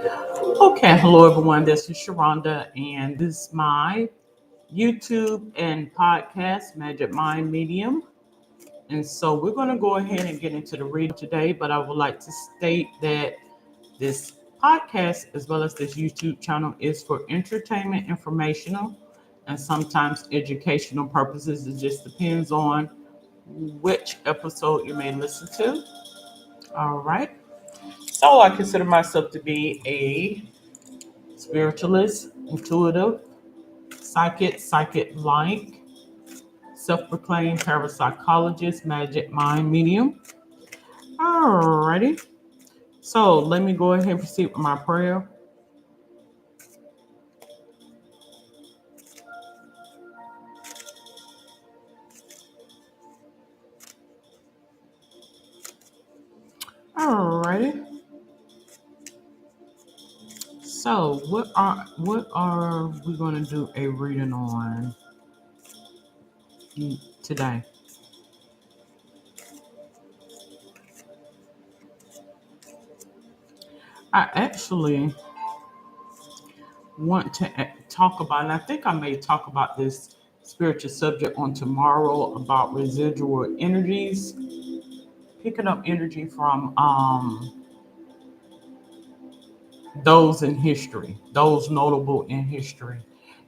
Okay, hello everyone. This is Sharonda, and this is my YouTube and podcast, Magic Mind Medium. And so we're going to go ahead and get into the reading today, but I would like to state that this podcast, as well as this YouTube channel, is for entertainment, informational, and sometimes educational purposes. It just depends on which episode you may listen to. All right. So I consider myself to be a spiritualist, intuitive, psychic like, self-proclaimed parapsychologist, magic mind medium. Alrighty. So let me go ahead and proceed with my prayer. Alrighty. So what are we gonna do a reading on today? I actually want to talk about, and I think I may talk about this spiritual subject on tomorrow about residual energies, picking up energy from those in history, those notable in history,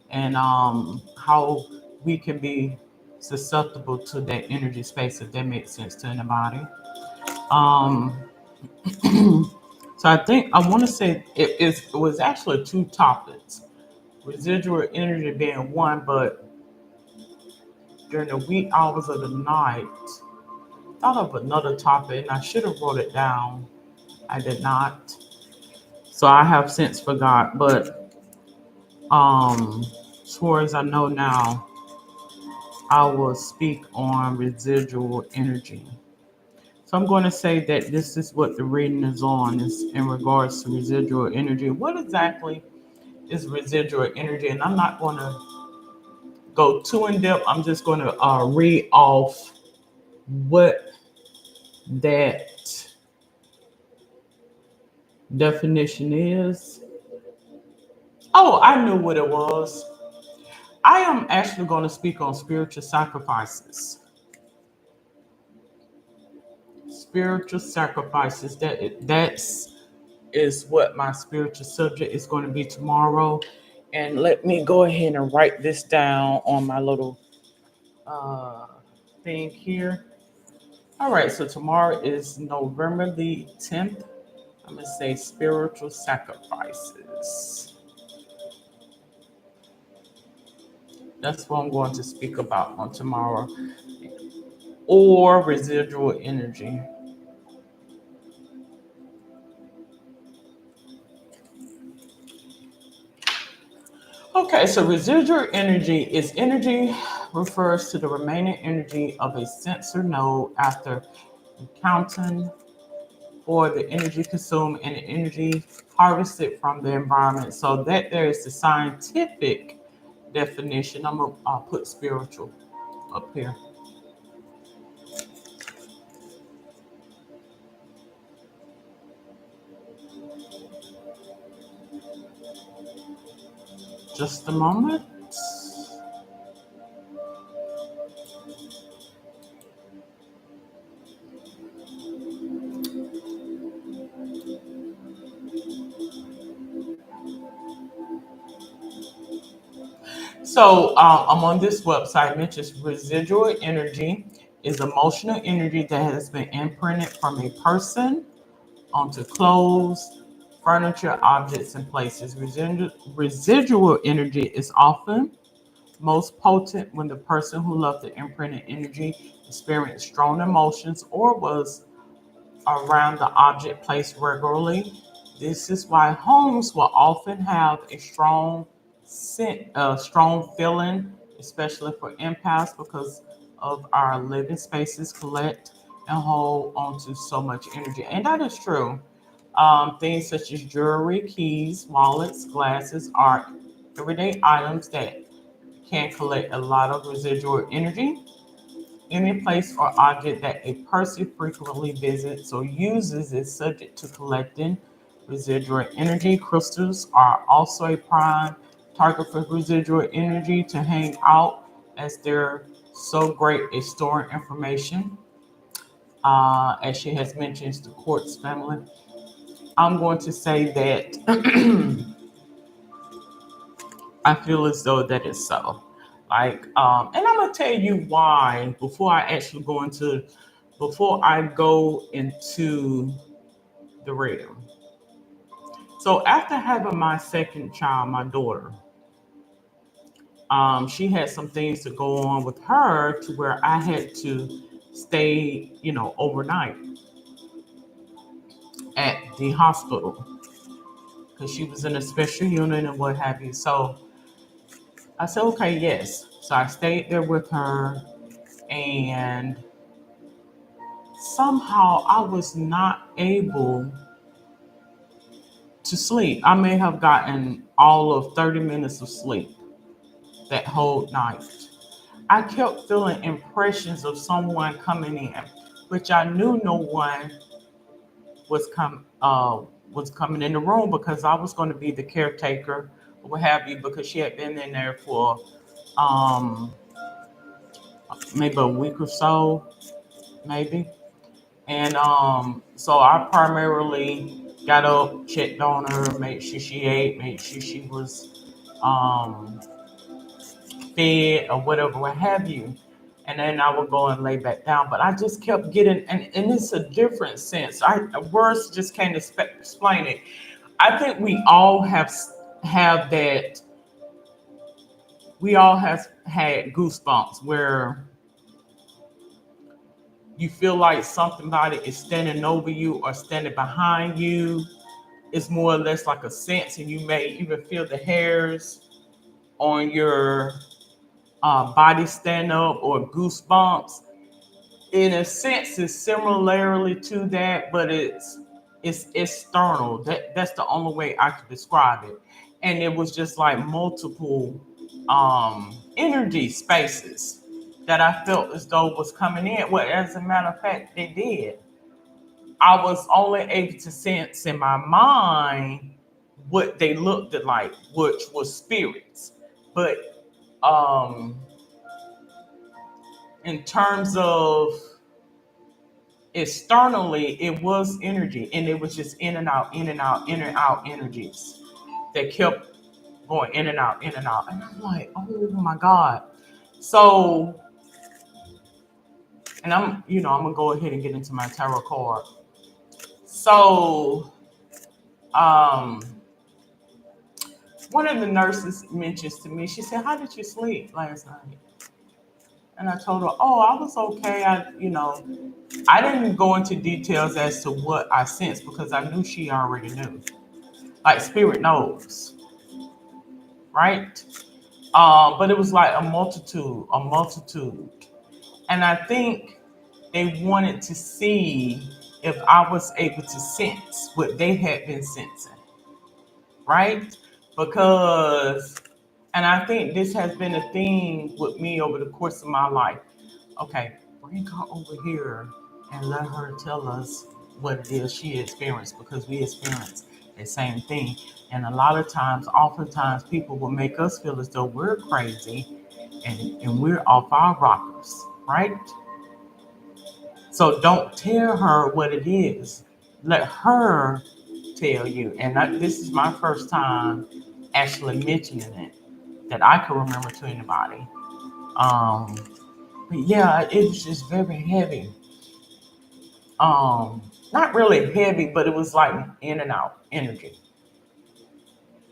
and how we can be susceptible to that energy space, if that makes sense to anybody. Um, so I think I want to say it was actually two topics, residual energy being one, but during the wee hours of the night, thought of another topic, and I should have wrote it down. I did not, so I have since forgot. But as far as I know now, I will speak on residual energy. So I'm going to say that this is what the reading is on, is in regards to residual energy. What exactly is residual energy? And I'm not going to go too in depth. I'm just going to read off what that definition is. Oh, I knew what it was. I am actually going to speak on spiritual sacrifices. Spiritual sacrifices. That's is what my spiritual subject is going to be tomorrow. And let me go ahead and write this down on my little uh, thing here. All right, so tomorrow is November the 10th. I'm going to say spiritual sacrifices. That's what I'm going to speak about on tomorrow. Or residual energy. Okay, so residual energy is energy refers to the remaining energy of a sensor node after accounting for the energy consumed and the energy harvested from the environment. So that there is the scientific definition. I'm gonna put spiritual up here. Just a moment. So I'm on this website. It mentions residual energy is emotional energy that has been imprinted from a person onto clothes, furniture, objects, and places. Residual energy is often most potent when the person who left the imprinted energy experienced strong emotions or was around the object placed regularly. This is why homes will often have a strong scent, strong feeling, especially for empaths, because of our living spaces collect and hold onto so much energy. And that is true. Things such as jewelry, keys, wallets, glasses are everyday items that can collect a lot of residual energy. Any place or object that a person frequently visits or uses is subject to collecting residual energy. Crystals are also a prime target for residual energy to hang out as they're so great at storing information. As she has mentioned, it's the quartz family. I'm going to say that I feel as though that is so. And I'm gonna tell you why before I go into the realm. So after having my second child, my daughter, she had some things to go on with her to where I had to stay, overnight at the hospital because she was in a special unit and what have you. So I said, okay, yes. So I stayed there with her, and somehow I was not able to sleep. I may have gotten all of 30 minutes of sleep that whole night. I kept feeling impressions of someone coming in, which I knew no one was coming in the room because I was going to be the caretaker or what have you, because she had been in there for um, maybe a week or so, maybe. And so I primarily got up, checked on her, made sure she ate, made sure she was um, fed or whatever, what have you. And then I would go and lay back down. But I just kept getting, and it's a different sense. Words just can't explain it. I think have that. We all have had goosebumps where you feel like somebody is standing over you or standing behind you. It's more or less like a sense, and you may even feel the hairs on your body stand up or goosebumps. In a sense, it's similarly to that, but it's external. That's the only way I could describe it. And it was just like multiple energy spaces that I felt as though was coming in. Well, as a matter of fact, they did. I was only able to sense in my mind what they looked like, which was spirits. But um, in terms of externally, it was energy, and it was just in and out, in and out, in and out energies that kept going in and out, in and out. And I'm like, oh my God. So, and I'm gonna go ahead and get into my tarot card. So, um, one of the nurses mentions to me, she said, "How did you sleep last night?" And I told her, "Oh, I was okay. I didn't go into details as to what I sensed because I knew she already knew. Like spirit knows, right? But it was like a multitude. And I think they wanted to see if I was able to sense what they had been sensing, right? Because, and I think this has been a theme with me over the course of my life. Okay, bring her over here and let her tell us what it is she experienced because we experience the same thing. And a lot of times, oftentimes, people will make us feel as though we're crazy and we're off our rockers, right? So don't tell her what it is. Let her tell you. And this is my first time actually mentioning it that I can remember to anybody. Um, but yeah, it was just very heavy. Not really heavy, but it was like in and out energy.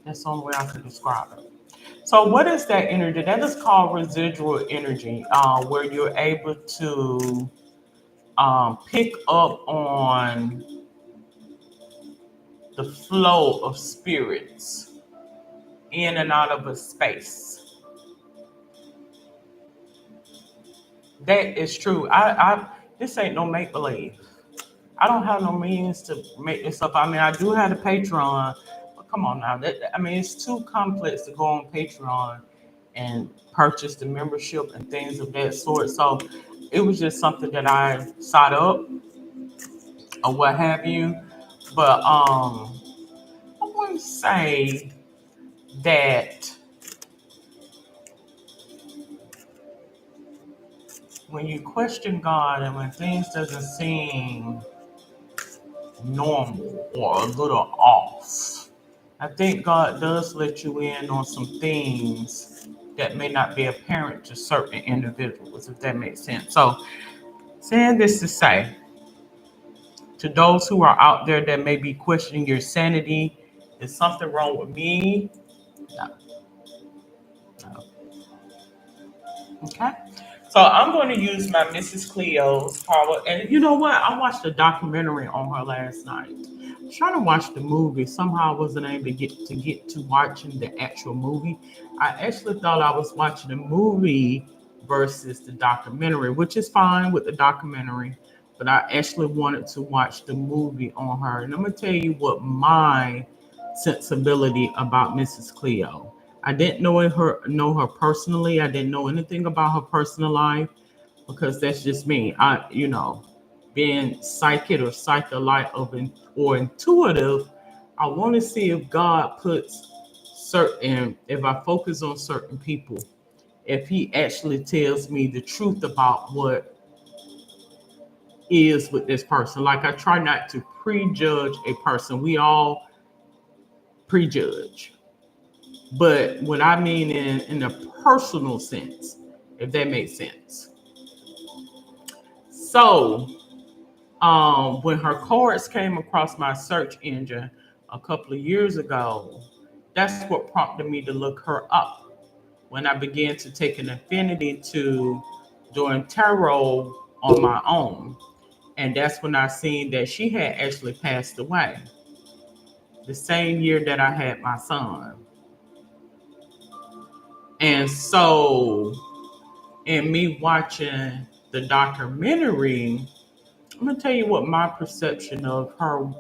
That's the only way I could describe it. So, what is that energy? That is called residual energy, where you're able to pick up on the flow of spirits in and out of a space. That is true. I this ain't no make believe. I don't have no means to make this up. I mean, I do have a Patreon, but come on now. I mean, it's too complex to go on Patreon and purchase the membership and things of that sort. So it was just something that I sought up or what have you. But some say that when you question God and when things doesn't seem normal or a little off, I think God does let you in on some things that may not be apparent to certain individuals, if that makes sense. So, saying this to say, to those who are out there that may be questioning your sanity, is something wrong with me? No, no. Okay. So I'm going to use my Mrs. Cleo's power. And you know what? I watched a documentary on her last night. I was trying to watch the movie. Somehow I wasn't able to get to watching the actual movie. I actually thought I was watching the movie versus the documentary, which is fine with the documentary. But I actually wanted to watch the movie on her. And I'm gonna tell you what my sensibility about Mrs. Cleo. I didn't know her personally. I didn't know anything about her personal life because that's just me. Being psychic or psycholite or intuitive, I want to see if God puts if I focus on certain people, if He actually tells me the truth about what is with this person. Like I try not to prejudge a person. We all prejudge. But what I mean in a personal sense, if that makes sense. So, when her cards came across my search engine a couple of years ago, that's what prompted me to look her up. When I began to take an affinity to doing tarot on my own, and that's when I seen that she had actually passed away the same year that I had my son. And so and me watching the documentary, I'm gonna tell you what my perception of her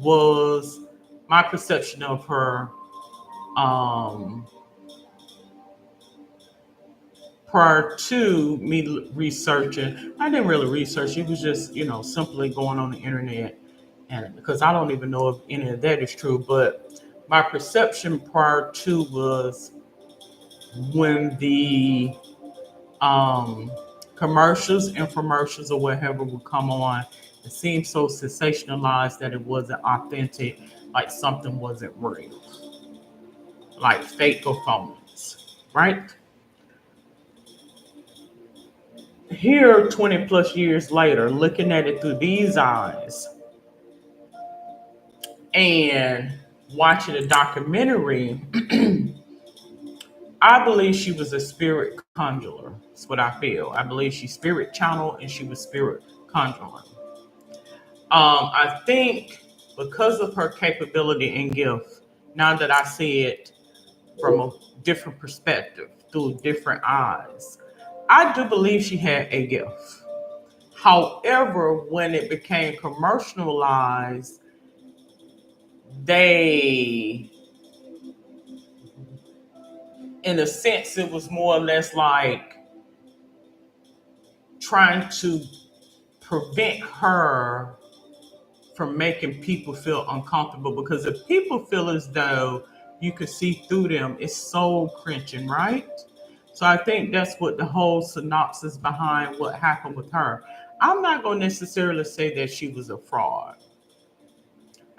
was. My perception of her um, prior to me researching, I didn't really research. It was just simply going on the internet, and because I don't even know if any of that is true, but my perception prior to was when the um, commercials, infomercials, or whatever would come on. It seemed so sensationalized that it wasn't authentic, like something wasn't real, like fake performance, right? Here, 20 plus years later, looking at it through these eyes and watching a documentary, I believe she was a spirit conjurer. That's what I feel. I believe she spirit channeled and she was spirit conjurer. I think because of her capability and gift, now that I see it from a different perspective, through different eyes, I do believe she had a gift. However, when it became commercialized, they, in a sense, it was more or less like trying to prevent her from making people feel uncomfortable because if people feel as though you could see through them, it's soul clenching, right? So I think that's what the whole synopsis behind what happened with her. I'm not going to necessarily say that she was a fraud.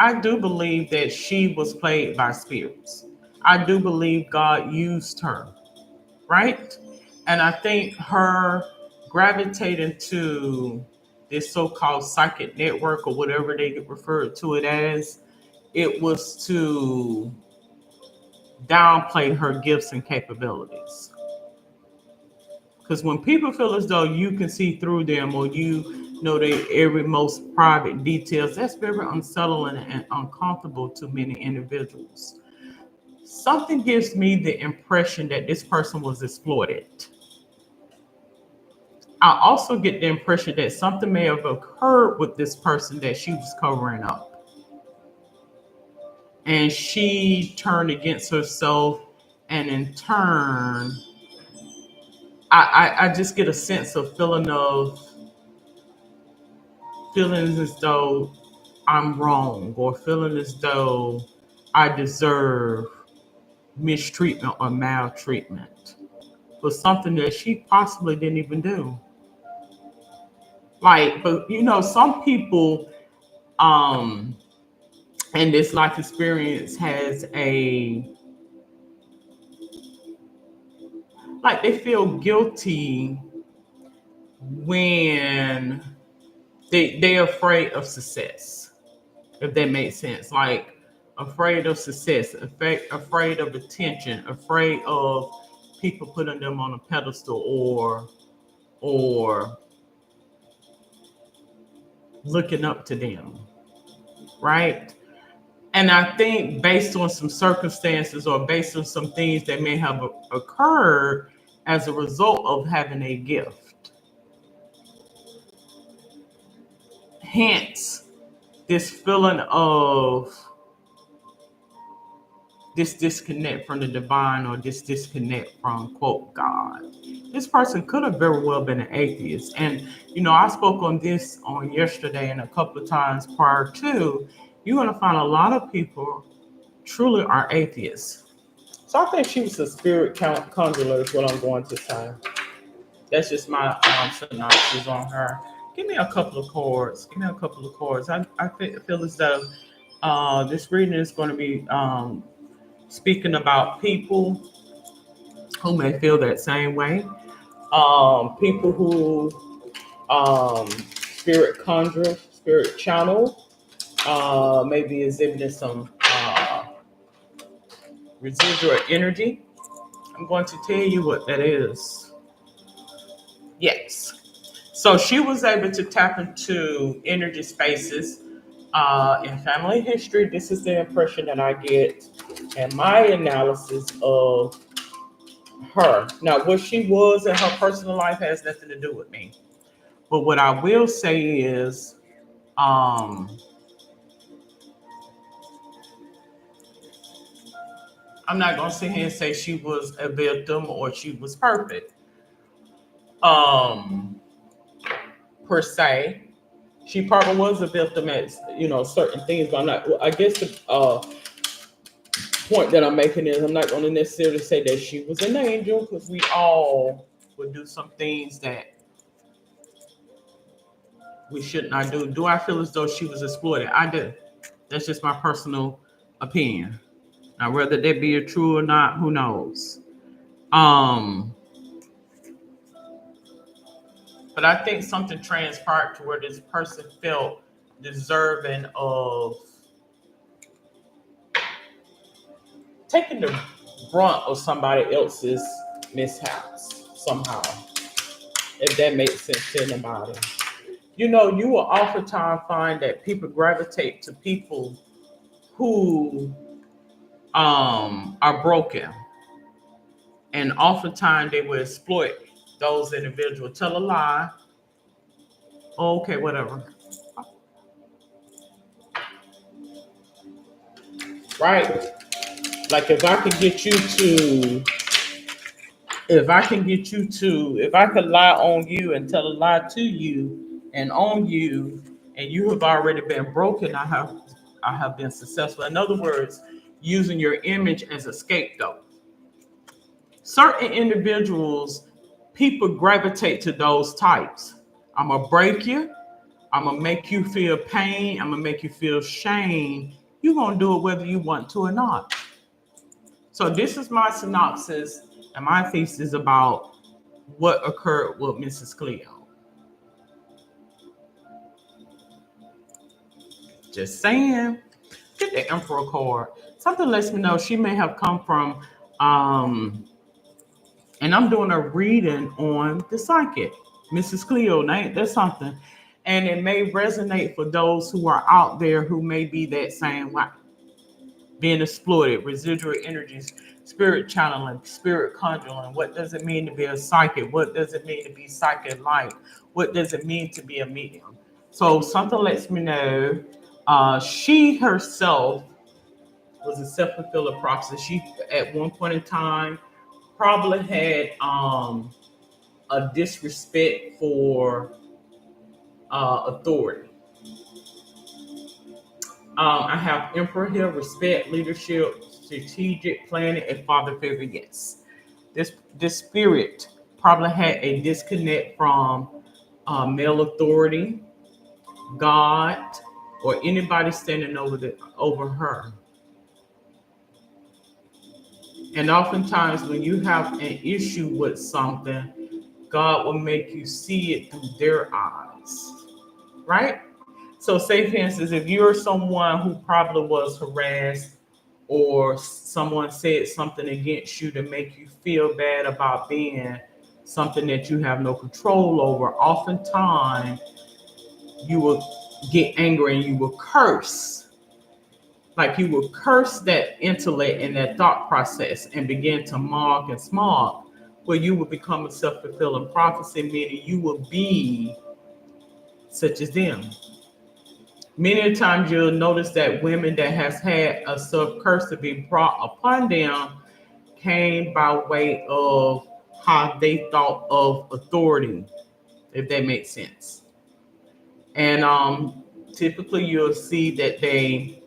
I do believe that she was played by spirits. I do believe God used her, right? And I think her gravitating to this so-called psychic network or whatever they refer to it as, it was to downplay her gifts and capabilities. Because when people feel as though you can see through them or you know their every most private details, that's very unsettling and uncomfortable to many individuals. Something gives me the impression that this person was exploited. I also get the impression that something may have occurred with this person that she was covering up. And she turned against herself, and in turn, I just get a sense of feeling as though I'm wrong, or feeling as though I deserve mistreatment or maltreatment for something that she possibly didn't even do. Like, but some people um in this life experience has a like they feel guilty when they're afraid of success, if that makes sense. Like afraid of success, afraid of attention, afraid of people putting them on a pedestal or looking up to them, right? And I think based on some circumstances or based on some things that may have occurred as a result of having a gift, hence this feeling of this disconnect from the divine or this disconnect from quote God. This person could have very well been an atheist. And I spoke on this on yesterday and a couple of times prior to. You're gonna find a lot of people truly are atheists. So I think she was a spirit conjurer is what I'm going to say. That's just my synopsis on her. Give me a couple of chords. Give me a couple of chords. I feel as though this reading is going to be speaking about people who may feel that same way. People who spirit conjure, spirit channel, maybe exhibiting some residual energy. I'm going to tell you what that is. Yes. So she was able to tap into energy spaces in family history. This is the impression that I get and my analysis of her. Now, what she was in her personal life has nothing to do with me. But what I will say is, um, I'm not going to sit here and say she was a victim or she was perfect, um, per se. She probably was a victim at certain things, but I'm not. I guess the point that I'm making is I'm not going to necessarily say that she was an angel because we all would do some things that we should not do. Do I feel as though she was exploited? I do. That's just my personal opinion. Now, whether that be true or not, who knows? Um, but I think something transpired to where this person felt deserving of taking the brunt of somebody else's mishaps somehow, if that makes sense to anybody. You will oftentimes find that people gravitate to people who are broken, and oftentimes they will exploit those individuals. Tell a lie. Okay, whatever. Right? Like if I could lie on you and tell a lie to you and on you, and you have already been broken, I have been successful. In other words, using your image as a scapegoat. Certain individuals, people gravitate to those types. I'm gonna break you. I'm gonna make you feel pain. I'm gonna make you feel shame. You're gonna do it whether you want to or not. So this is my synopsis and my thesis about what occurred with Mrs. Cleo. Just saying. Get the Emperor card. Something lets me know she may have come from, and I'm doing a reading on the psychic, Mrs. Cleo. Now, that's something. And it may resonate for those who are out there who may be that same way, being exploited, residual energies, spirit channeling, spirit conjuring. What does it mean to be a psychic? What does it mean to be psychic light? What does it mean to be a medium? So something lets me know she herself was a self-fulfilling prophecy. She, at one point in time, probably had a disrespect for authority. I have emperor here, respect, leadership, strategic planning, and father figure. Yes, this spirit probably had a disconnect from male authority, God, or anybody standing over her. And oftentimes, when you have an issue with something, God will make you see it through their eyes, right? So, say for instance, if you're someone who probably was harassed or someone said something against you to make you feel bad about being something that you have no control over, oftentimes you will get angry and you will curse. Like you will curse that intellect and that thought process and begin to mock and smog, where you will become a self fulfilling prophecy, meaning you will be such as them. Many times you'll notice that women that has had a self curse to be brought upon them came by way of how they thought of authority, if that makes sense. And typically you'll see that they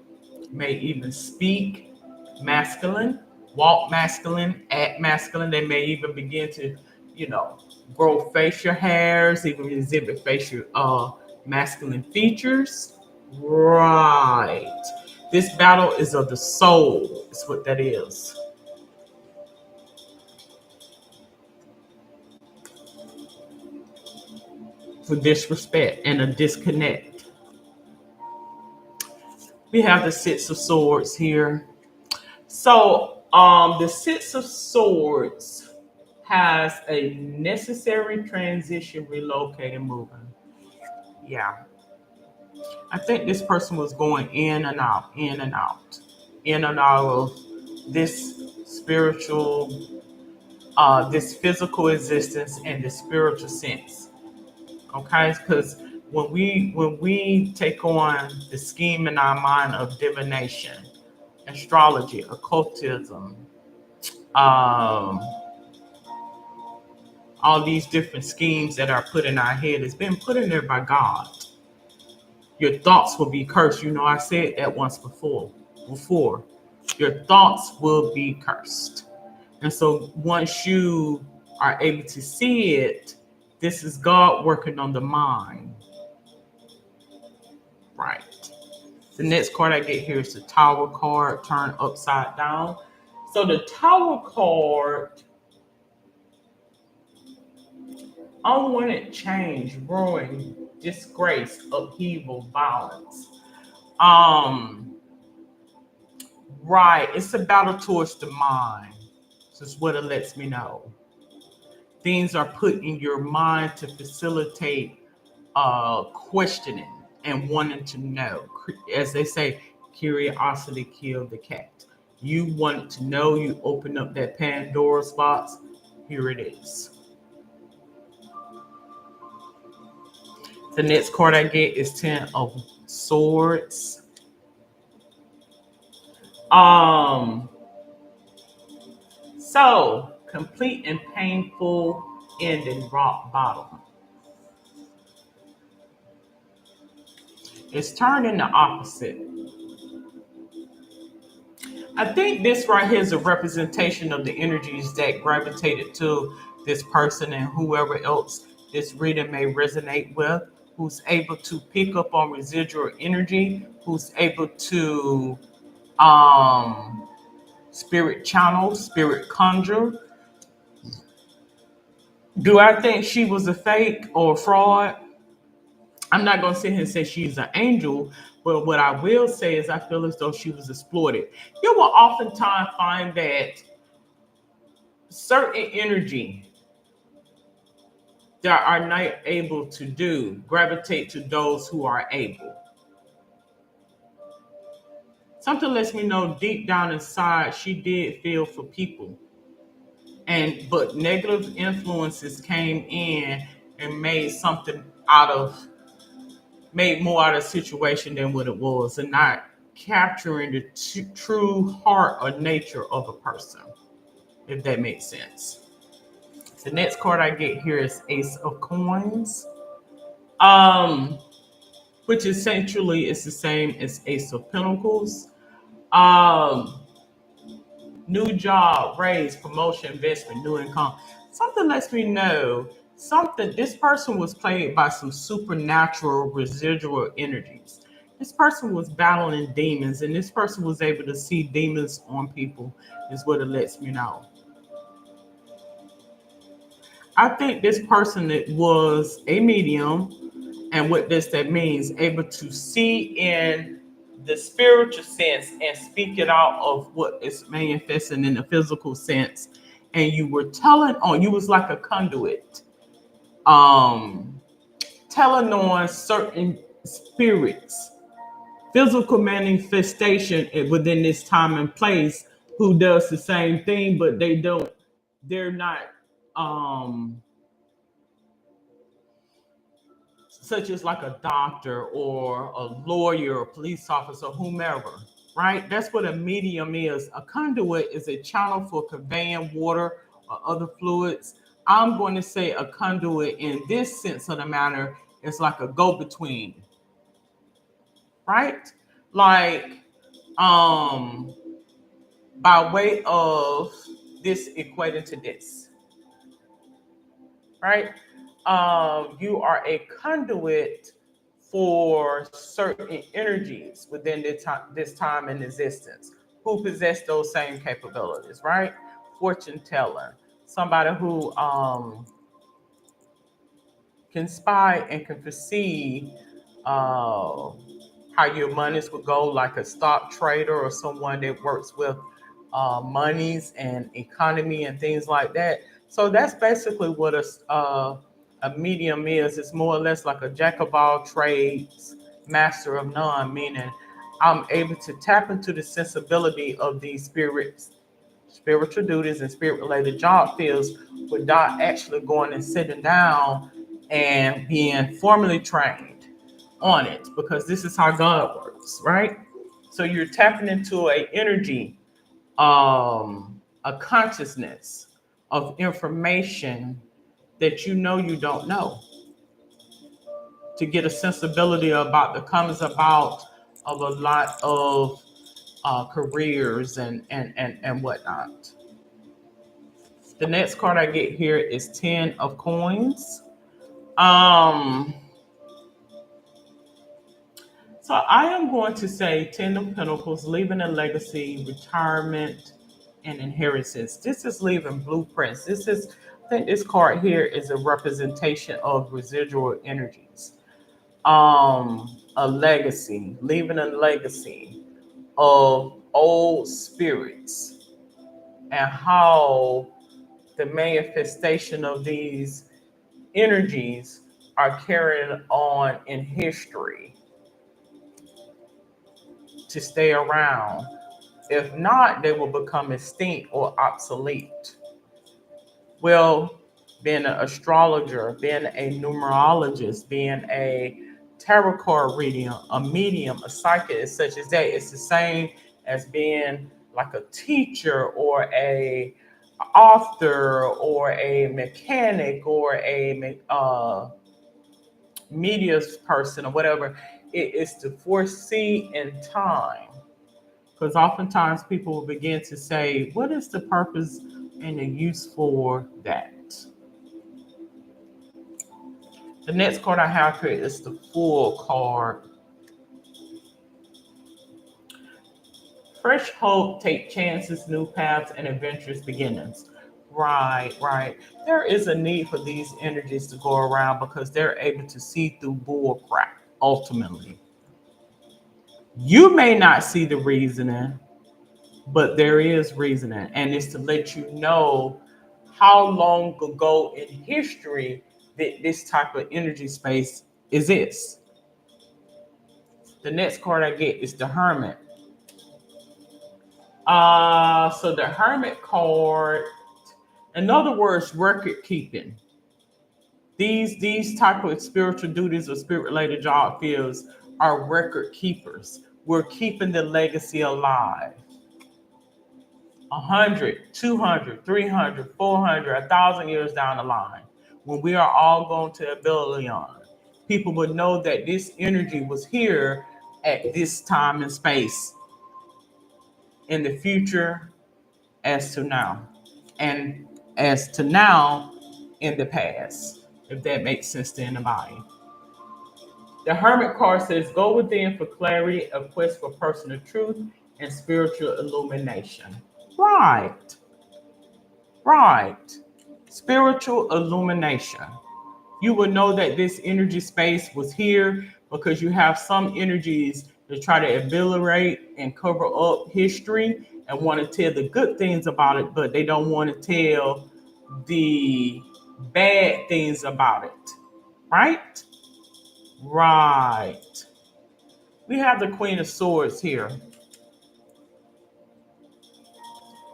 may even speak masculine, walk masculine, act masculine. They may even begin to, you know, grow facial hairs, even exhibit facial masculine features. Right. This battle is of the soul. Is what that is. For disrespect and a disconnect. We have the Six of Swords here. So, the Six of Swords has a necessary transition, relocating, moving. Yeah, I think this person was going in and out, in and out, in and out of this spiritual, this physical existence and the spiritual sense. Okay, because when we take on the scheme in our mind of divination, astrology, occultism, um, all these different schemes that are put in our head, it's been put in there by God. Your thoughts will be cursed. You know, I said that once before. Before, your thoughts will be cursed. And so once you are able to see it, this is God working on the mind. Right. The next card I get here is the Tower card turned upside down. So the Tower card, unwanted change, ruin, disgrace, upheaval, violence. Um, right. It's a battle towards the mind. This is what it lets me know. Things are put in your mind to facilitate questioning and wanting to know. As they say, curiosity killed the cat. You want to know, you open up that Pandora's box, here it is. The next card I get is Ten of Swords. Um, so complete and painful ending, rock bottom. It's turning the opposite. I think this right here is a representation of the energies that gravitated to this person and whoever else this reader may resonate with, who's able to pick up on residual energy, who's able to um, spirit channel, spirit conjure. Do I think she was a fake or a fraud? I'm not going to sit here and say she's an angel, but what I will say is I feel as though she was exploited. You will oftentimes find that certain energy that are not able to do gravitate to those who are able. Something lets me know deep down inside she did feel for people. And but negative influences came in and made more out of the situation than what it was, and not capturing the true heart or nature of a person, if that makes sense. The next card I get here is Ace of Coins. Um, which essentially is the same as Ace of Pentacles. Um, New job, raise, promotion, investment, new income. Something lets me know something. This person was plagued by some supernatural residual energies. This person was battling demons, and this person was able to see demons on people, is what it lets me know. I think this person that was a medium, and what this that means, able to see in the spiritual sense and speak it out of what is manifesting in the physical sense. And you were telling on, you was like a conduit, um, telling on certain spirits, physical manifestation within this time and place who does the same thing, but they're not um such as like a doctor or a lawyer or police officer, whomever, right? That's what a medium is. A conduit is a channel for conveying water or other fluids. I'm going to say a conduit in this sense of the matter is like a go between, right? Like, um, by way of this equating to this, right? You are a conduit for certain energies within this time and existence who possess those same capabilities, right? Fortune teller, somebody who can spy and can foresee uh, how your monies would go, like a stock trader or someone that works with monies and economy and things like that. So that's basically what a medium is. It's more or less like a jack of all trades, master of none, meaning I'm able to tap into the sensibility of these spirits, spiritual duties, and spirit related job fields without actually going and sitting down and being formally trained on it, because this is how God works, right? So you're tapping into a energy, a consciousness of information that you know you don't know, to get a sensibility about the comes about of a lot of careers and whatnot. The next card I get here is 10 of coins. Um, so I am going to say 10 of pentacles, leaving a legacy, retirement, and inheritance. This is leaving blueprints. I think this card here is a representation of residual energies. A legacy, leaving a legacy of old spirits and how the manifestation of these energies are carried on in history to stay around. If not, they will become extinct or obsolete. Well, being an astrologer, being a numerologist, being a tarot card reader, a medium, a psychic, such as that, it's the same as being like a teacher or a author or a mechanic or a media person or whatever. It is to foresee in time, because oftentimes people will begin to say, what is the purpose and the use for that? The next card I have here is the Fool card. Fresh hope, take chances, new paths, and adventurous beginnings. Right, right. There is a need for these energies to go around because they're able to see through bull crap, ultimately. You may not see the reasoning, but there is reasoning, and it's to let you know how long ago in history that this type of energy space exists. The next card I get is the Hermit. So the Hermit card, in other words, record keeping. These type of spiritual duties or spirit related job fields are record keepers. We're keeping the legacy alive. 100, 200, 300, 400, 1,000 years down the line, when we are all going to a billion, people would know that this energy was here at this time and space in the future as to now, and as to now in the past, if that makes sense to anybody. The Hermit card says, go within for clarity, a quest for personal truth and spiritual illumination. Right, right. Spiritual illumination. You will know that this energy space was here because you have some energies that try to obliterate and cover up history and want to tell the good things about it, but they don't want to tell the bad things about it. Right? Right. We have the Queen of Swords here.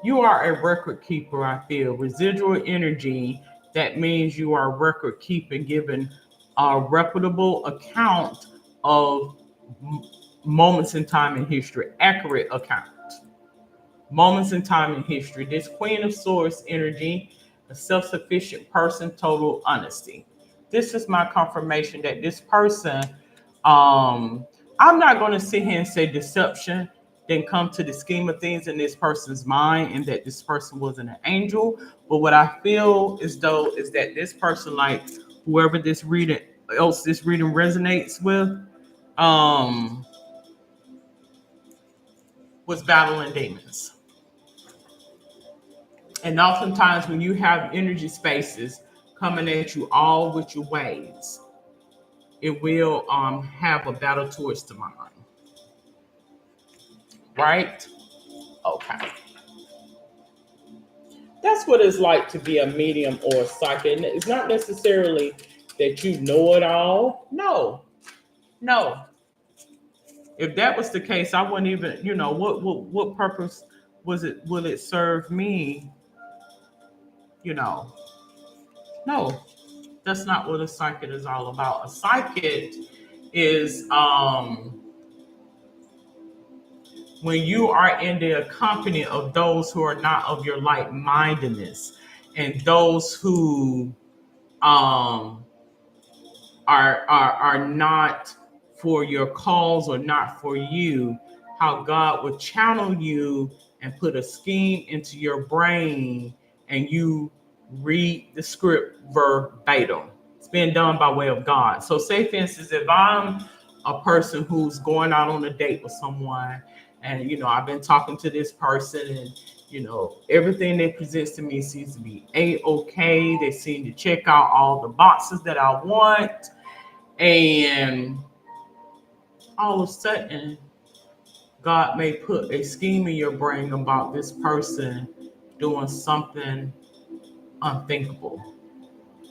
You are a record keeper, I feel. Residual energy, that means you are a record keeper, giving a reputable account of moments in time in history, accurate account. Moments in time in history. This Queen of Swords energy, a self-sufficient person, total honesty. This is my confirmation that this person, I'm not going to sit here and say deception didn't come to the scheme of things in this person's mind and that this person wasn't an angel. But what I feel as though is that this person, like whoever this reading resonates with, um, was battling demons. And oftentimes when you have energy spaces coming at you all with your ways, it will have a battle towards the mind. Right? Okay. That's what it's like to be a medium or a psychic. It's not necessarily that you know it all. No. No. If that was the case, I wouldn't even, what purpose will it serve me? No. That's not what a psychic is all about. A psychic is when you are in the company of those who are not of your like-mindedness and those who are not for your cause or not for you, how God would channel you and put a scheme into your brain and you read the script verbatim. It's being done by way of God. So say, for instance, if I'm a person who's going out on a date with someone and, I've been talking to this person and, everything they presents to me seems to be A-okay. They seem to check out all the boxes that I want. And all of a sudden, God may put a scheme in your brain about this person doing something unthinkable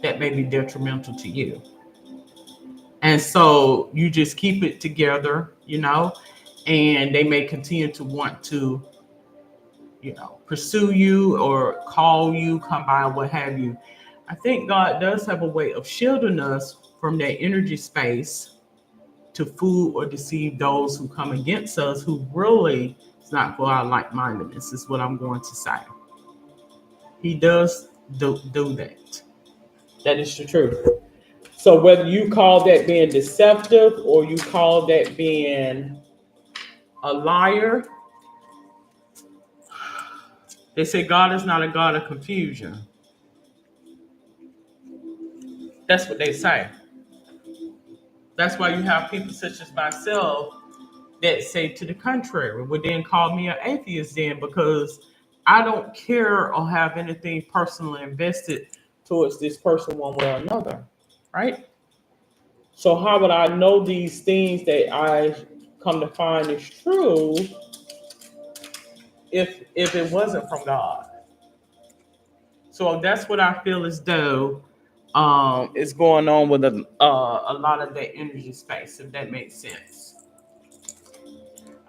that may be detrimental to you. And so you just keep it together, and they may continue to want to, pursue you or call you, come by, what have you. I think God does have a way of shielding us from that energy space to fool or deceive those who come against us, who really is not for our like-mindedness, is what I'm going to say. He does do that. That is the truth. So whether you call that being deceptive or you call that being a liar, they say God is not a God of confusion. That's what they say. That's why you have people such as myself that say to the contrary, would then call me an atheist then, because I don't care or have anything personally invested towards this person one way or another, right? So how would I know these things that I come to find is true if it wasn't from God? So that's what I feel as though is going on with a lot of that energy space, if that makes sense.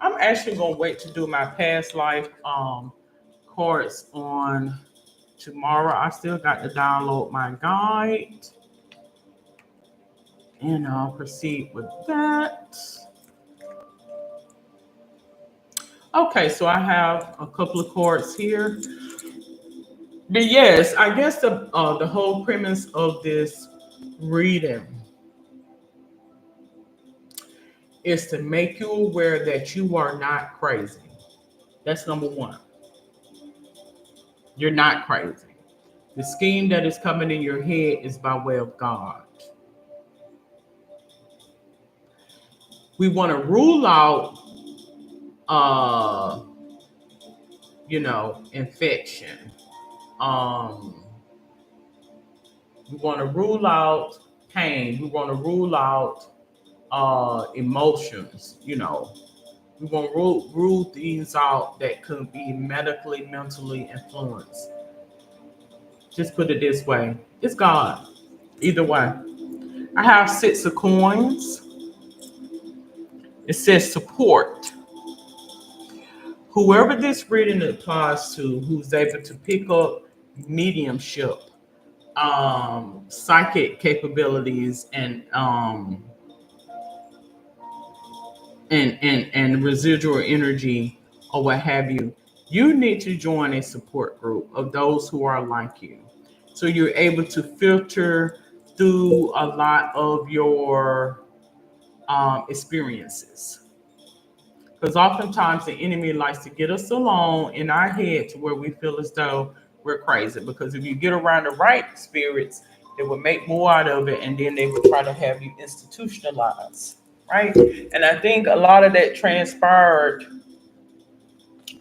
I'm actually gonna wait to do my past life cards on tomorrow. I still got to download my guide, and I'll proceed with that. Okay, so I have a couple of cards here. But yes, I guess the whole premise of this reading is to make you aware that you are not crazy. That's number one. You're not crazy. The scheme that is coming in your head is by way of God. We want to rule out, uh, infection. Um, we want to rule out pain. We want to rule out emotions. We want to rule things out that could be medically, mentally influenced. Just put it this way: it's God. Either way, I have 6 of coins. It says support. Whoever this reading applies to, who's able to pick up mediumship, psychic capabilities, and residual energy or what have you, you need to join a support group of those who are like you. So you're able to filter through a lot of your experiences. Because oftentimes the enemy likes to get us alone in our head to where we feel as though we're crazy. Because if you get around the right spirits, they will make more out of it, and then they will try to have you institutionalized, right? And I think a lot of that transpired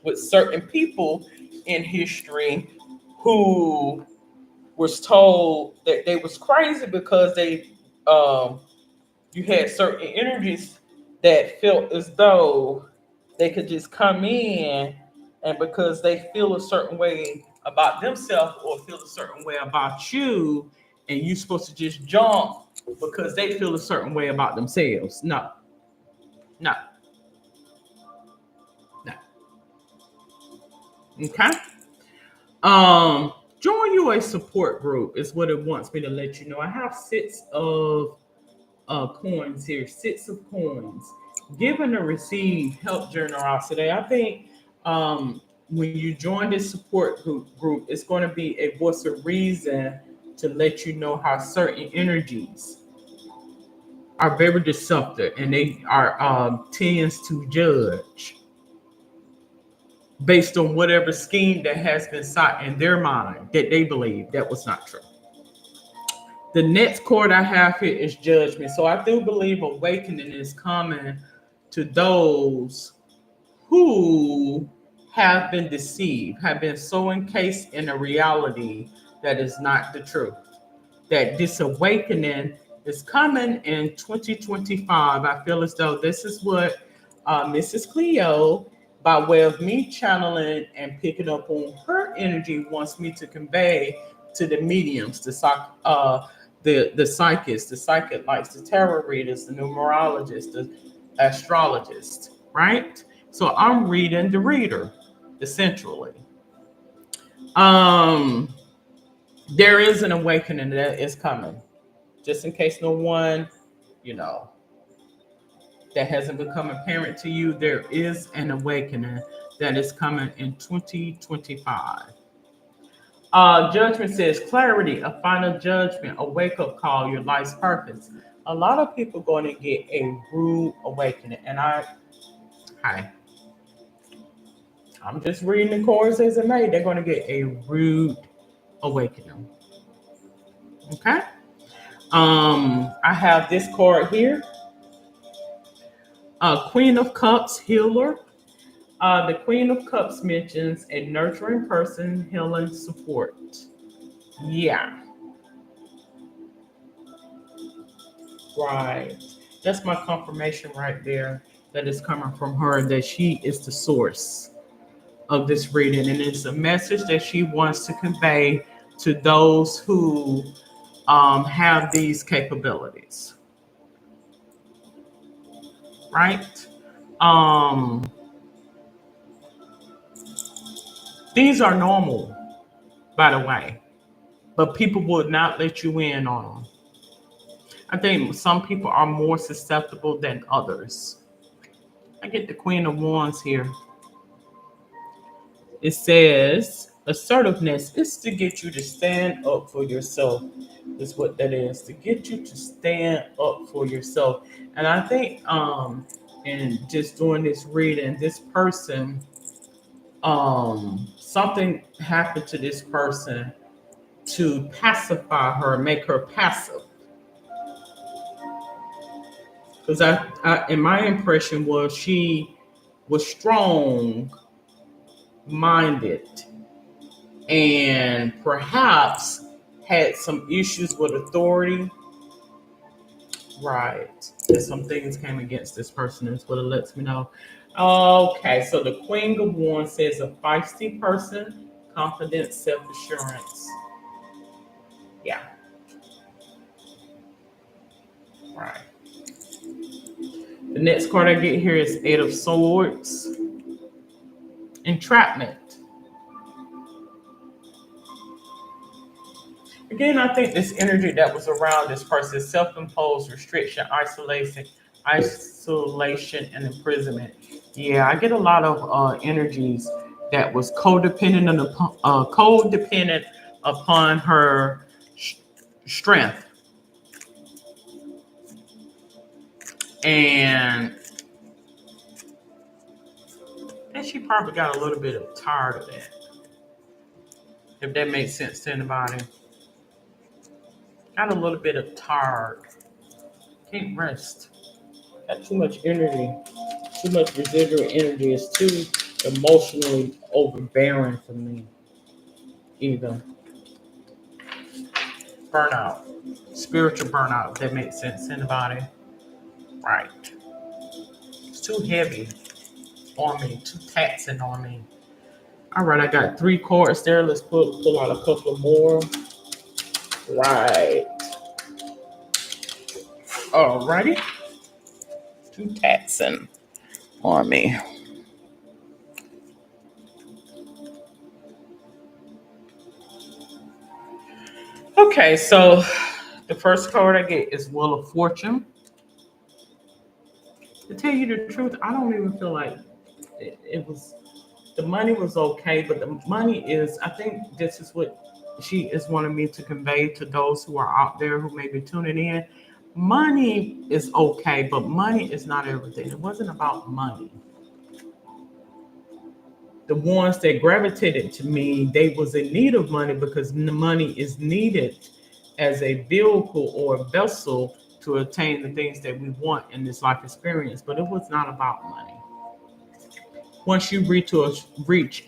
with certain people in history who was told that they was crazy because um, you had certain energies that felt as though they could just come in, and because they feel a certain way about themselves or feel a certain way about you, and you're supposed to just jump because they feel a certain way about themselves. No, no, no. Okay. Join you a support group is what it wants me to let you know. I have 6 of coins here, 6 of coins. Give and receive help generosity. I think when you join this support group, it's going to be a voice of reason to let you know how certain energies are very deceptive, and they are tends to judge based on whatever scheme that has been sought in their mind that they believe that was not true. The next card I have here is judgment. So I do believe awakening is coming to those who have been deceived, have been so encased in a reality that is not the truth. That this awakening is coming in 2025. I feel as though this is what Mrs. Cleo, by way of me channeling and picking up on her energy, wants me to convey to the mediums, the psychics, the psychic lights, the tarot readers, the numerologists, the astrologists, right? So I'm reading the reader, essentially. Um, there is an awakening that is coming. Just in case no one, you know, that hasn't become apparent to you, there is an awakening that is coming in 2025. Judgment says clarity, a final judgment, a wake up call, your life's purpose. A lot of people going to get a rude awakening, and hi, I'm just reading the chorus as it may. They're going to get a rude awakening. Okay. I have this card here. Queen of Cups, healer. The Queen of Cups mentions a nurturing person, healing support. Yeah, right. That's my confirmation right there. That is coming from her that she is the source of this reading, and it's a message that she wants to convey to those who have these capabilities. Right? Um, these are normal, by the way, but people would not let you in on them. I think some people are more susceptible than others. I get the Queen of Wands here. It says Assertiveness is to get you to stand up for yourself, is what that is, to get you to stand up for yourself. And I think in just doing this reading, this person, something happened to this person to pacify her, make her passive. Because in my impression was she was strong minded and perhaps had some issues with authority. Right. And some things came against this person is what it lets me know. Okay, so the Queen of Wands says a feisty person, confidence, self-assurance. Yeah, right. The next card I get here is Eight of Swords. Entrapment. Again, I think this energy that was around this person, self-imposed restriction, isolation, and imprisonment. Yeah, I get a lot of energies that was codependent upon her sh- strength, and she probably got a little bit of tired of that. If that makes sense to anybody, got a little bit of tired, can't rest, got too much energy. Too much residual energy is too emotionally overbearing for me. Either burnout, spiritual burnout, if that makes sense to anybody. Right. It's too heavy on me, too taxing on me. All right, I got three cards there. Let's pull out a couple more. Right. Alrighty. Too taxing on me. Okay, so the first card I get is Wheel of Fortune. To tell you the truth, I don't even feel like it was the money was okay, but the money is, I think this is what she is wanting me to convey to those who are out there who may be tuning in. Money is okay, but money is not everything. It wasn't about money. The ones that gravitated to me, they was in need of money because the money is needed as a vehicle or a vessel to attain the things that we want in this life experience, but it was not about money. Once you reach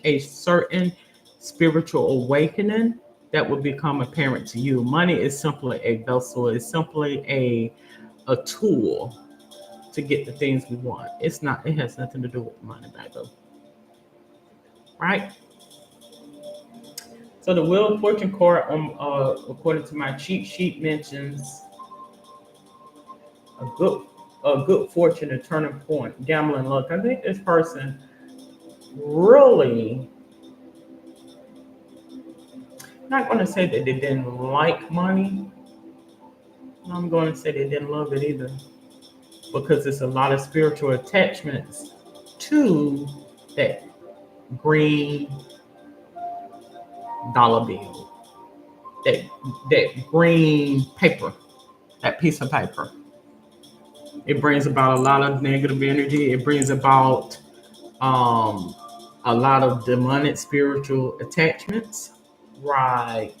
a certain spiritual awakening, that will become apparent to you. Money is simply a vessel. It's simply a tool to get the things we want. It's not. It has nothing to do with money, baby. Right? So the Wheel of Fortune card, according to my cheat sheet, mentions a good a good fortune, a turning point, gambling luck. I think this person really, not going to say that they didn't like money. I'm going to say they didn't love it either because it's a lot of spiritual attachments to that green dollar bill, that that green paper, that piece of paper. It brings about a lot of negative energy. It brings about um, a lot of demonic spiritual attachments. Right.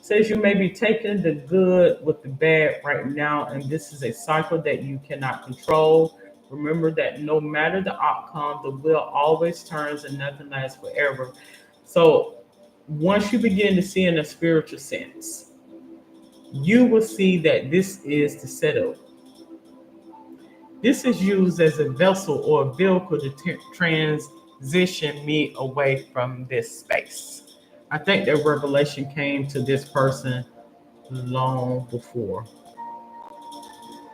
Says you may be taking the good with the bad right now, and this is a cycle that you cannot control. Remember that no matter the outcome, the wheel always turns and nothing lasts forever. So once you begin to see in a spiritual sense, you will see that this is the setup. This is used as a vessel or a vehicle to transition me away from this space. I think that revelation came to this person long before.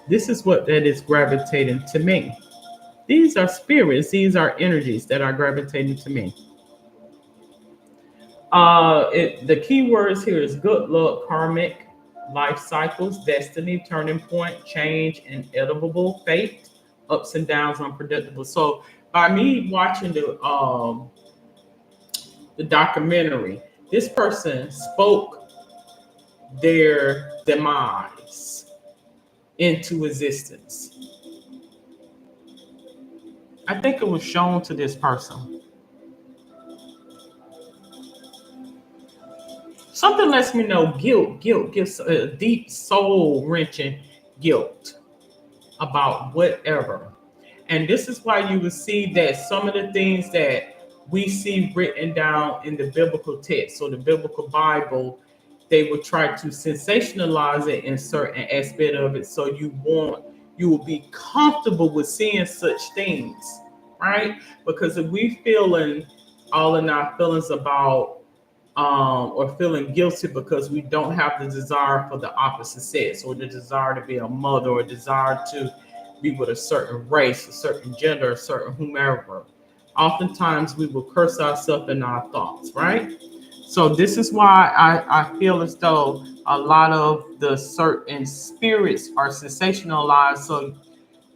This is what that is gravitating to me. These are spirits, these are energies that are gravitating to me. The key words here is good luck, karmic, life cycles, destiny, turning point, change, inevitable, fate, ups and downs, unpredictable. So by me watching the documentary. This person spoke their demise into existence. I think it was shown to this person. Something lets me know guilt gives a deep soul wrenching guilt about whatever. And this is why you will see that some of the things that we see written down in the biblical text or the biblical Bible, they will try to sensationalize it in certain aspect of it. So you will be comfortable with seeing such things, right? Because if we feeling all in our feelings about or feeling guilty because we don't have the desire for the opposite sex or the desire to be a mother or desire to be with a certain race, a certain gender, a certain whomever. Oftentimes we will curse ourselves in our thoughts, right? So this is why I feel as though a lot of the certain spirits are sensationalized. So,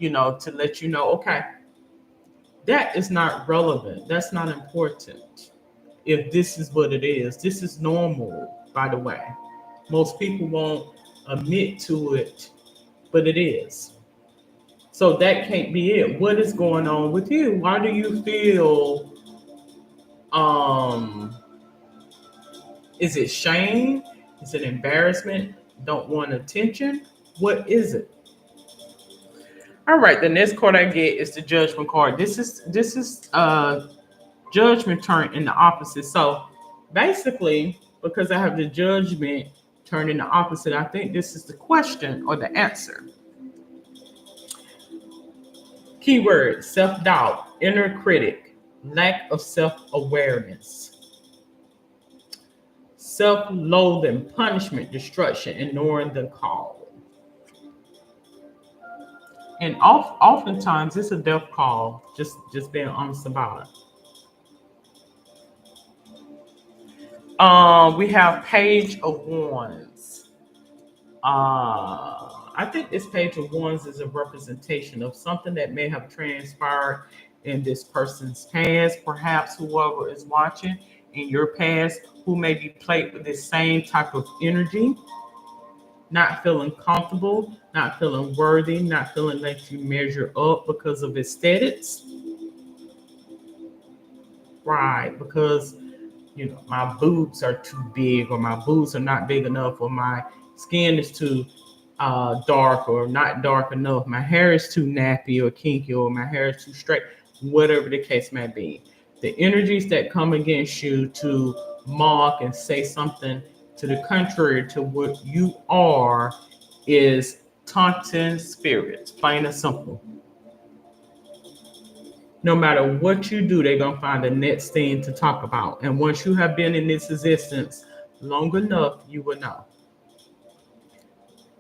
to let you know, okay, that is not relevant. That's not important if this is what it is. This is normal, by the way. Most people won't admit to it, but it is. So that can't be it. What is going on with you? Why do you feel um is it shame? Is it embarrassment? Don't want attention? What is it? All right, the next card I get is the judgment card. This is judgment turn in the opposite. So basically, because I have the judgment turn in the opposite, I think this is the question or the answer. Keyword: self doubt, inner critic, lack of self awareness, self loathing, punishment, destruction, ignoring the call. And oftentimes it's a death call, just being honest about it. We have Page of Wands. I think this Page of Wands is a representation of something that may have transpired in this person's past, perhaps whoever is watching in your past who may be plagued with this same type of energy, not feeling comfortable, not feeling worthy, not feeling like you measure up because of aesthetics. Right, because my boobs are too big, or my boobs are not big enough, or my skin is too dark or not dark enough. My hair is too nappy or kinky, or my hair is too straight, whatever the case may be. The energies that come against you to mock and say something to the contrary to what you are is taunting spirits, plain and simple. No matter what you do, they're gonna find the next thing to talk about. And once you have been in this existence long enough, you will know.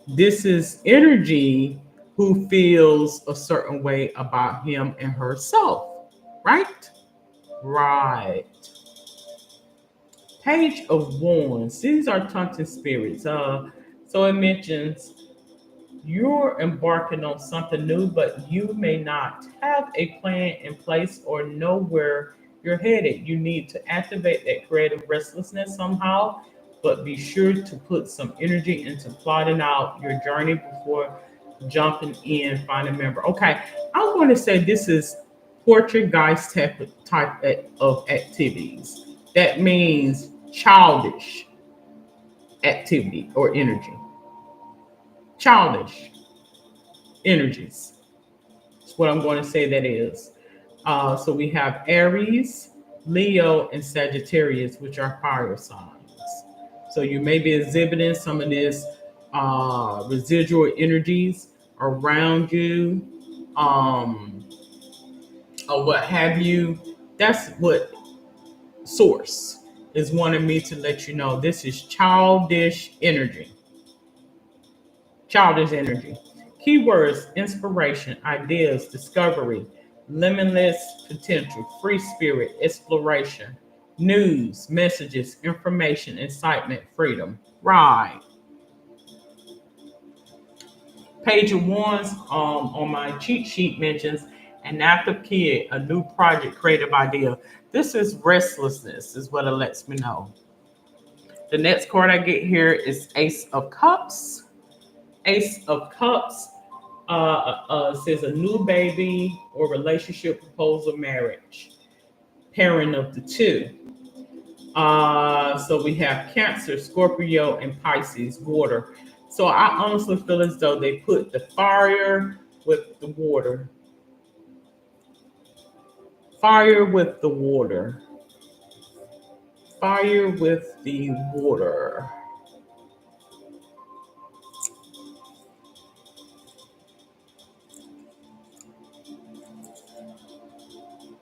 This is energy who feels a certain way about him and herself, right? Right. Page of Wands. These are taunting spirits. So it mentions you're embarking on something new, but you may not have a plan in place or know where you're headed. You need to activate that creative restlessness somehow, but be sure to put some energy into plotting out your journey before jumping in, finding a member. Okay, I'm going to say this is Portuguese type of activities. That means childish activity or energy. Childish energies. That's what I'm going to say that is. So we have Aries, Leo, and Sagittarius, which are fire signs. So you may be exhibiting some of this residual energies around you, or what have you. That's what Source is wanting me to let you know. This is childish energy. Childish energy. Keywords: inspiration, ideas, discovery, limitless potential, free spirit, exploration, news, messages, information, excitement, freedom. Right. Page of Wands on my cheat sheet mentions An active kid, a new project, creative idea. This is restlessness, is what it lets me know. The next card I get here is Ace of Cups. Ace of Cups says a new baby or relationship, proposal, marriage, pairing of the two. So we have Cancer, Scorpio, and Pisces, water. So I honestly feel as though they put the fire with the water. Fire with the water. Fire with the water.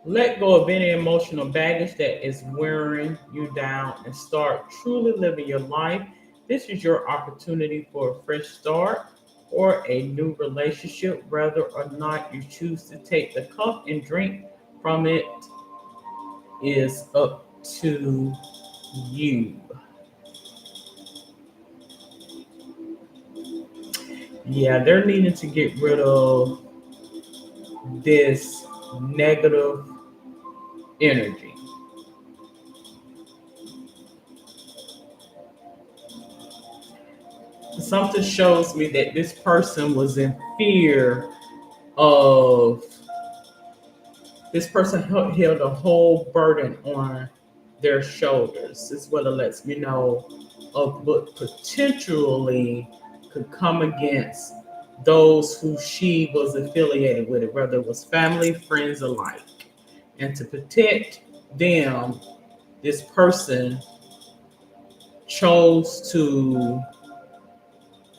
Let go of any emotional baggage that is wearing you down and start truly living your life. This is your opportunity for a fresh start or a new relationship. Whether or not you choose to take the cup and drink from it is up to you. Yeah, they're needing to get rid of this negative energy. Something shows me that this person was in fear of this person held a whole burden on their shoulders. This is what it lets me know of what potentially could come against those who she was affiliated with, whether it was family, friends alike. And to protect them, this person chose to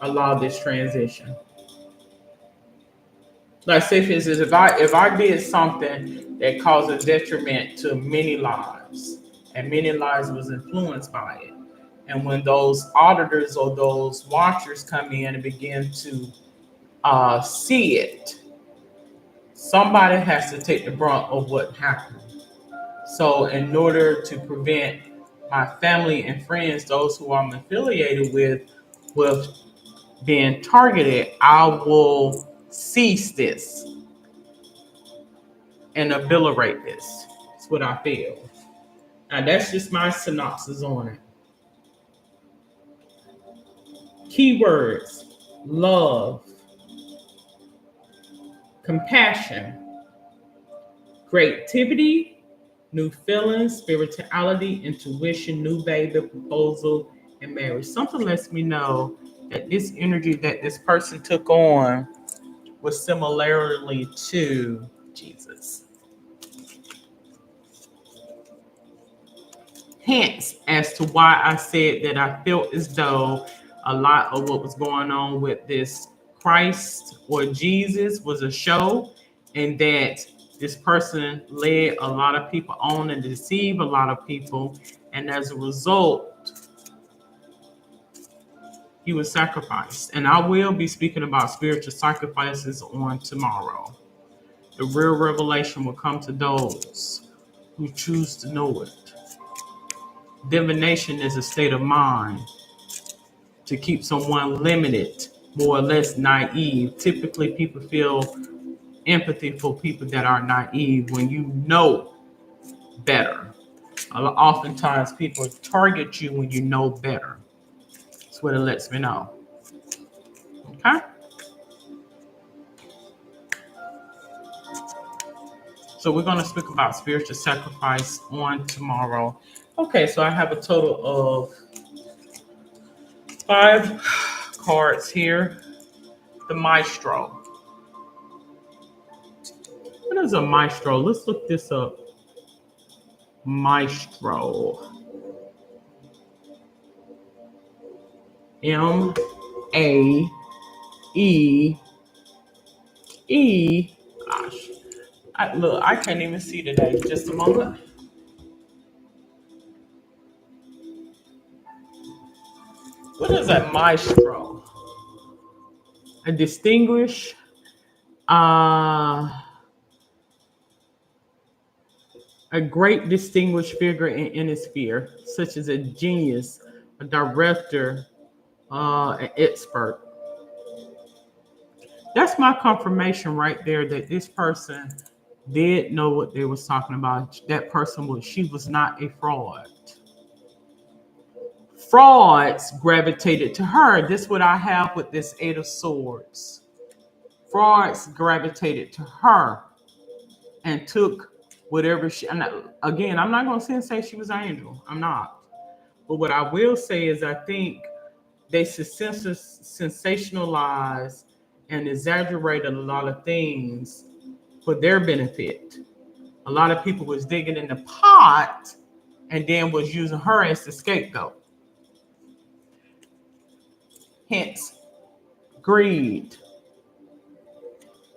allow this transition. Like say for instance, if I did something that caused a detriment to many lives, and many lives was influenced by it, and when those auditors or those watchers come in and begin to see it, somebody has to take the brunt of what happened. So in order to prevent my family and friends, those who I'm affiliated with being targeted, I will cease this and obliterate this. That's what I feel. And that's just my synopsis on it. Keywords: love, compassion, creativity, new feelings, spirituality, intuition, new baby, proposal, and marriage. Something lets me know that this energy that this person took on was similarly to Jesus. Hence, as to why I said that I felt as though a lot of what was going on with this Christ or Jesus was a show, and that this person led a lot of people on and deceived a lot of people, and as a result, he was sacrificed. And I will be speaking about spiritual sacrifices on tomorrow. The real revelation will come to those who choose to know it. Divination is a state of mind to keep someone limited, more or less naive. Typically, people feel empathy for people that are naive when you know better. Oftentimes, people target you when you know better. That's what it lets me know. Okay? So, we're going to speak about spiritual sacrifice on tomorrow. Okay, so I have a total of 5 cards here. The Maestro. What is a maestro? Let's look this up. Maestro. M-A-E-E. Gosh. I can't even see today. Just a moment. What is a maestro? A distinguished, uh, a great distinguished figure in his sphere, such as a genius, a director, an expert. That's my confirmation right there that this person did know what they was talking about. That person she was not a fraud. Frauds gravitated to her. This is what I have with this Eight of Swords. Frauds gravitated to her and took whatever she. And again, I'm not going to say she was an angel. I'm not. But what I will say is, I think they sensationalize and exaggerate a lot of things for their benefit. A lot of people was digging in the pot and then was using her as the scapegoat. Hence, greed.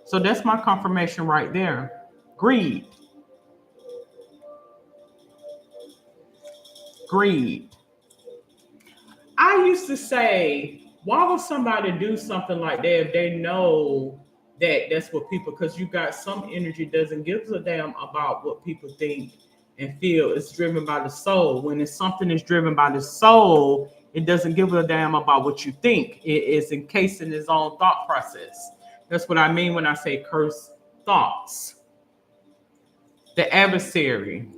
So that's my confirmation right there. Greed. Greed. I used to say, why would somebody do something like that if they know that that's what people, because you got some energy doesn't give a damn about what people think and feel. It's driven by the soul. When it's something is driven by the soul, it doesn't give a damn about what you think. It is encased in its own thought process. That's what I mean when I say cursed thoughts. The adversary.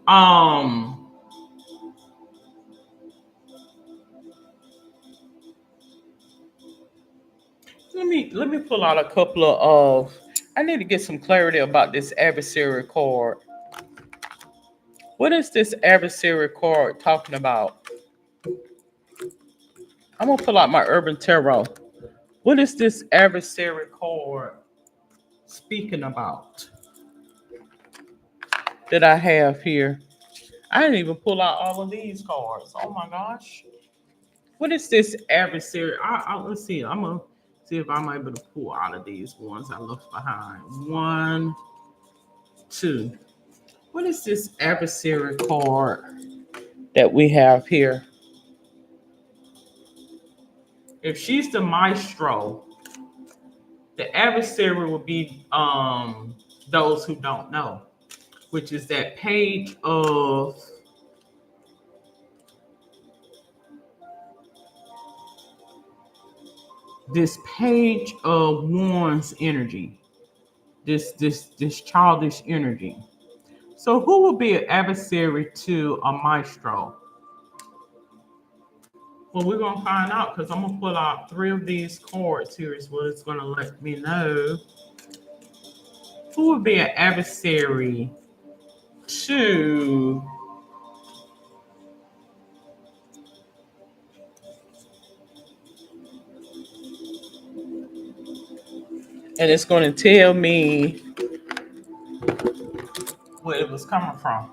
Um, let me pull out a couple of. I need to get some clarity about this adversary card. What is this adversary card talking about? I'm gonna pull out my Urban Tarot. What is this adversary card speaking about that I have here? I didn't even pull out all of these cards. Oh my gosh. What is this adversary? Let's see. I'm gonna see if I'm able to pull out of these ones I left behind. One, two. What is this adversary card that we have here? If she's the maestro, the adversary will be those who don't know, which is that page of wands energy, this childish energy. So who will be an adversary to a maestro? Well, we're gonna find out because I'm gonna pull out three of these cards here is what it's gonna let me know. Who would be an adversary to and it's going to tell me where it was coming from.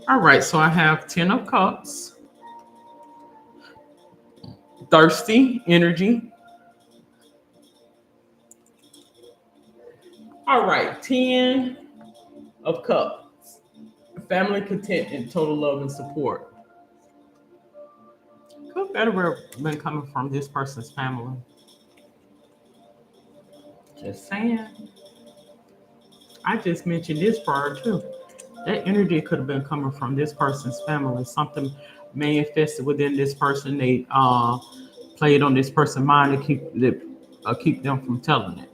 All right, so I have 10 of cups, thirsty energy. All right, 10 of cups, family contentment, total love and support. Could better have been coming from this person's family. Just saying. I just mentioned this prior too. That energy could have been coming from this person's family. Something manifested within this person. They played on this person's mind to keep them from telling it.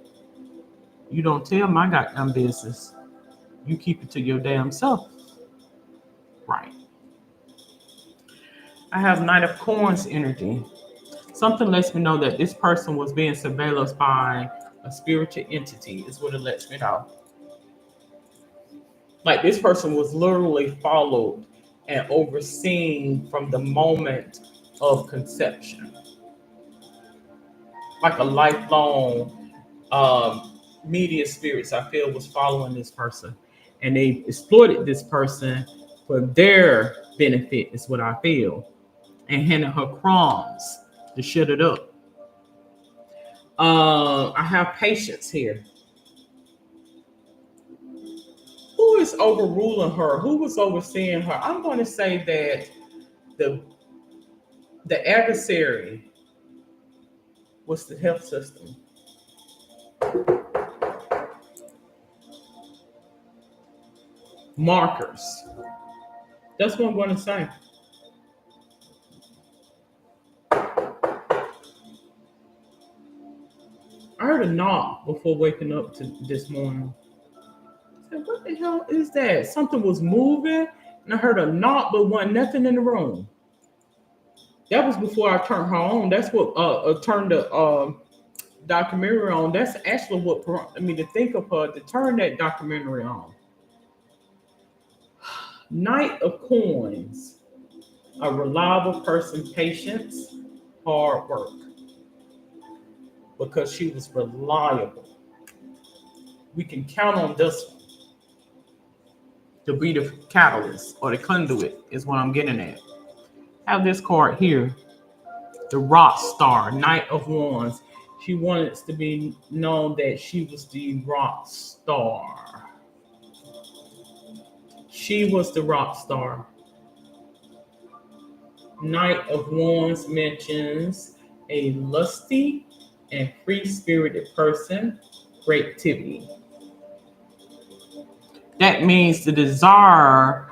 You don't tell my goddamn business. You keep it to your damn self. Right. I have Knight of Coins energy. Something lets me know that this person was being surveilled by a spiritual entity, is what it lets me know. Like this person was literally followed and overseen from the moment of conception. Like a lifelong media spirits I feel was following this person. And they exploited this person for their benefit, is what I feel. And handed her crumbs to shut it up. I have patience here. Who is overruling her? Who was overseeing her? I'm going to say that the the adversary was the health system. Markers. That's what I'm going to say. I heard a knock before waking up to this morning. I said, what the hell is that? Something was moving, and I heard a knock, but wasn't nothing in the room. That was before I turned her on. That's what turned the documentary on. That's actually what prompted me to think of her to turn that documentary on. Knight of Coins, a reliable person, patience, hard work, because she was reliable. We can count on this one to be the catalyst or the conduit, is what I'm getting at. I have this card here, the rock star, Knight of Wands. She wanted to be known that she was the rock star. She was the rock star. Knight of Wands mentions a lusty and free-spirited person, creativity. That means the desire,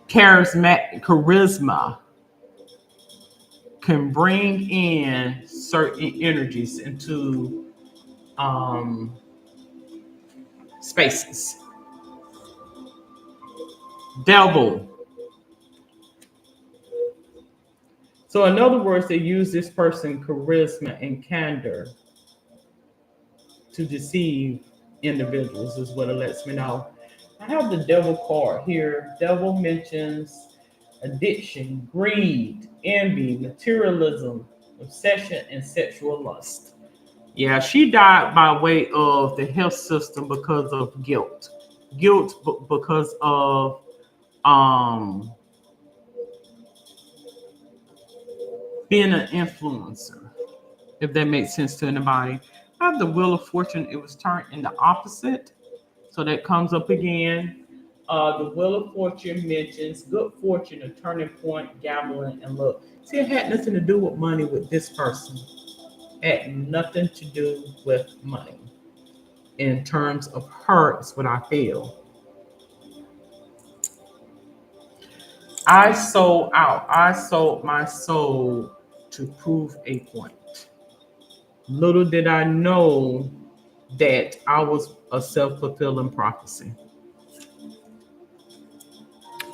charisma can bring in certain energies into spaces. Devil. So in other words, they use this person charisma and candor to deceive individuals, is what it lets me know. I have the devil card here. Devil mentions addiction, greed, envy, materialism, obsession, and sexual lust. Yeah, she died by way of the health system because of guilt. Guilt because of um, being an influencer, if that makes sense to anybody. I have the Wheel of Fortune. It was turned in the opposite. So that comes up again. The Wheel of Fortune mentions good fortune, a turning point, gambling, and luck. See, it had nothing to do with money with this person. It had nothing to do with money. In terms of her, is what I feel. I sold out. I sold my soul to prove a point. Little did I know that I was a self-fulfilling prophecy.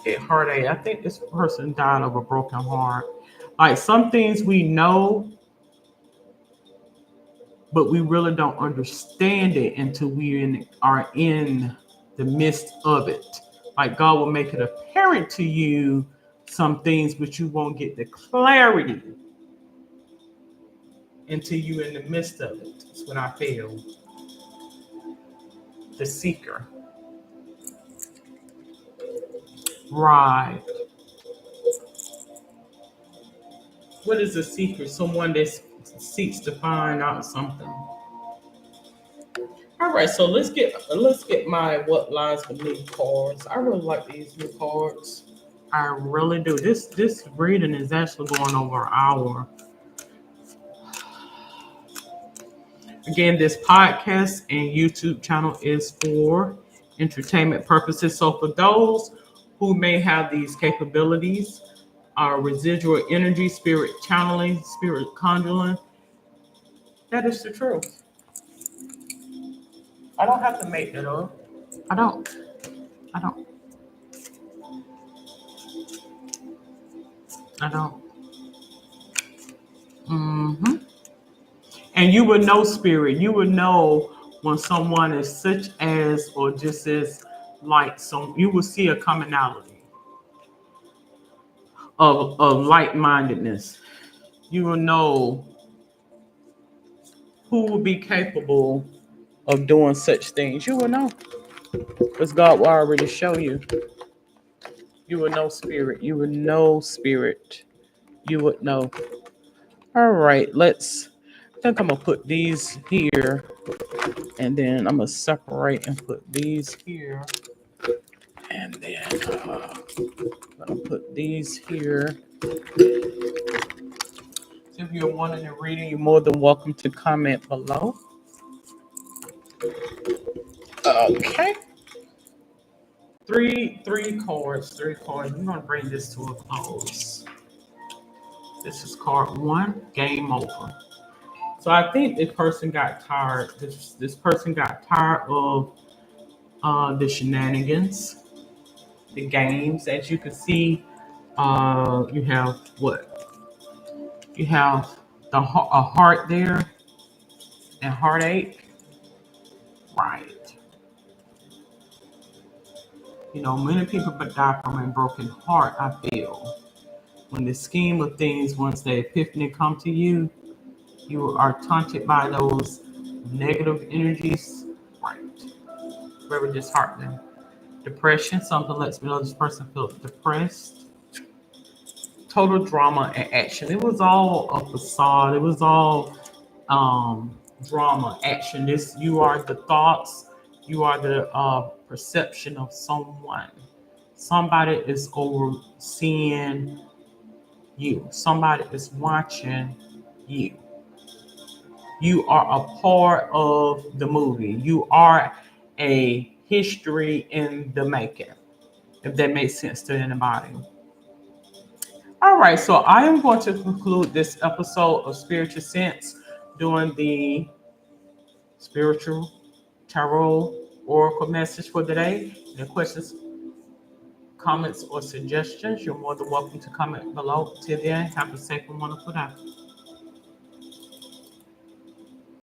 It hurt. I think this person died of a broken heart. Like some things we know, but we really don't understand it until are in the midst of it. Like God will make it apparent to you some things, but you won't get the clarity until you're in the midst of it. That's what I feel. The seeker. Right. What is a seeker? Someone that seeks to find out something. All right, so let's get my what lies beneath cards. I really like these new cards. I really do. This reading is actually going over an hour. Again, this podcast and YouTube channel is for entertainment purposes. So for those who may have these capabilities, residual energy, spirit channeling, spirit conjuring, that is the truth. I don't have to make that up. I don't. I don't. I don't. Hmm. And you would know spirit. You would know when someone is such as or just as like some. You will see a commonality of like-mindedness. You will know who will be capable of doing such things. You will know because God will already show you. You will know spirit. You will know spirit. You would know. All right, I think I'm gonna put these here, and then I'm gonna separate and put these here, and then I'm gonna put these here. If you're wanting to read it, you're more than welcome to comment below. Okay. three cards. Three cards. We're gonna bring this to a close. This is card one. Game over. So I think this person got tired. This person got tired of the shenanigans, the games. As you can see, you have what? You have a heart there and heartache. Right. You know, many people die from a broken heart, I feel. When the scheme of things, once the epiphany come to you, you are taunted by those negative energies. Right. Very disheartening. Depression, something lets me know this person feels depressed. Total drama and action. It was all a facade. It was all drama, action. This you are the thoughts, you are the perception of someone. Somebody is overseeing you. Somebody is watching you. You are a part of the movie. You are a history in the making. If that makes sense to anybody. All right, so I am going to conclude this episode of Spiritual Sense doing the spiritual tarot oracle message for today. Any questions, comments, or suggestions, you're more than welcome to comment below. Till then, have a safe and wonderful day.